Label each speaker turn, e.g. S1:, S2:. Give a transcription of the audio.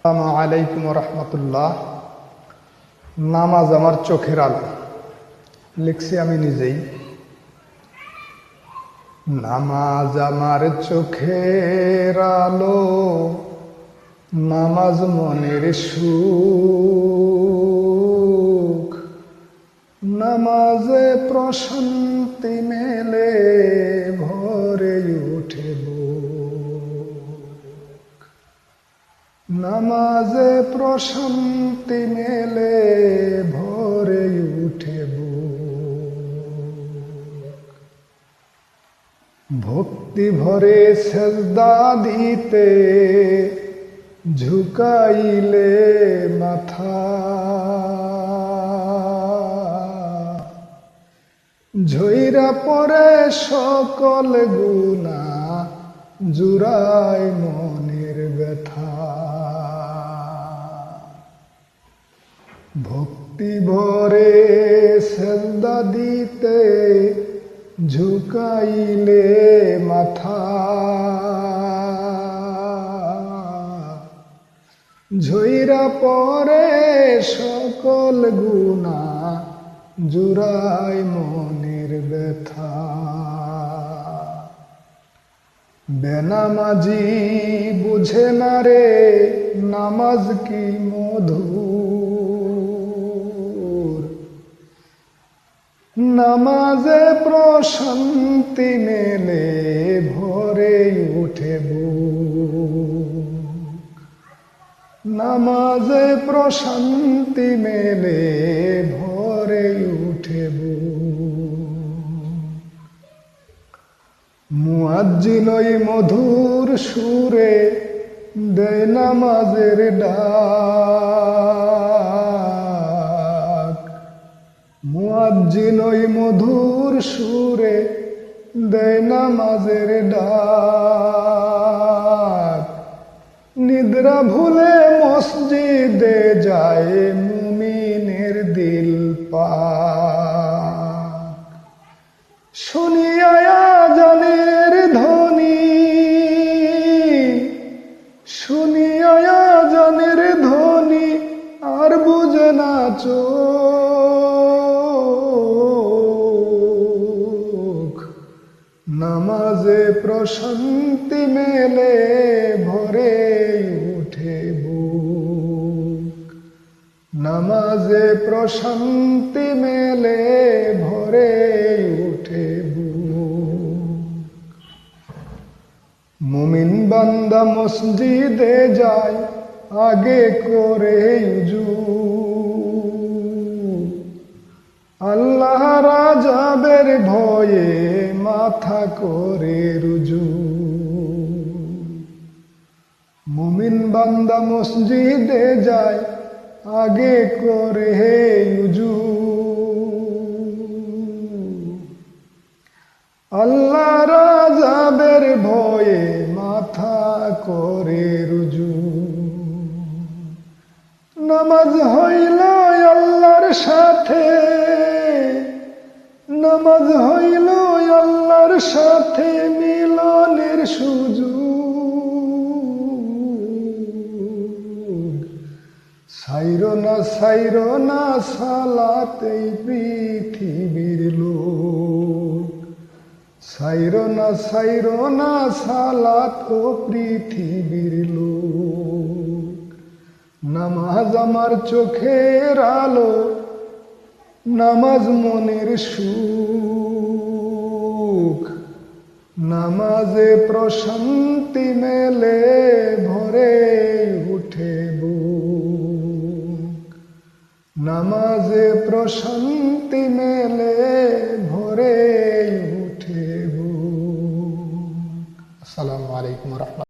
S1: আসসালামু আলাইকুম রহমতুল্লাহ। নামাজ আমার চোখের আলো, লিখছি আমি নিজেই। নামাজ আমার চোখের আলো, নামাজ মনের সুখ, নামাজে প্রশান্তি মেলে ভরে উঠে বুক, নামাজে প্রশান্তি মেলে ভরে উঠে বুক। ভক্তি ভরে সেজদা দিতে ঝুঁকাইলে মাথা, ঝইরা পড়ে সকল গুনাহ, জুড়ায় মনের ব্যথা। ভক্তি ভরে সেজদা দিতে ঝুঁকাইলে মাথা, ঝইরা পড়ে সকল গুনাহ, জুড়ায় মনের ব্যথা। বেনামাজি বুঝে না রে নামাজ কি মধুর, নামাজে প্রশান্তি মেলে ভরে উঠে বুক, নামাজে প্রশান্তি মেলে ভরে উঠে বুক। মুয়াজ্জিন ওই মধুর সুরে দেয় নামাজের ডাক, মুয়াজ্জিন ওই মধুর সুরে দেয় নামাজের ডাক। নিদ্রা ভুলে মসজিদে যায় মুমিনের দিল পাক, শুনিয়া আযানের ধ্বনি, শুনিয়া আযানের ধ্বনি আর বুঝে না চোখ, নামাজে প্রশান্তি মেলে ভরে উঠে বুক, নামাজে প্রশান্তি মেলে ভরে উঠে বুক। মুমিন বান্দা মসজিদে যায় আগে করে উজু, আল্লাহর আযাবের ভয়ে মাথা করে রুজু। মুমিন বান্দা মসজিদে যায় আগে করে উজু, আল্লাহর আযাবের ভয়ে মাথা করে রুজু। নামাজ হইল আল্লাহর সাথে, নামাজ হইল আল্লাহর সাথে মিলনের সুযোগ। সাইরো না সালাত এই পৃথিবীর লোক, সাইরো না সালাত ও পৃথিবীর লোক। নামাজ আমার চোখের আলো, নামাজ মনের সুখ, নামাজে প্রশান্তি মেলে ভরে উঠে বুক, নামাজে প্রশান্তি মেলে ভরে উঠে বুক। আসসালামু আলাইকুম রহমতুল্লাহ।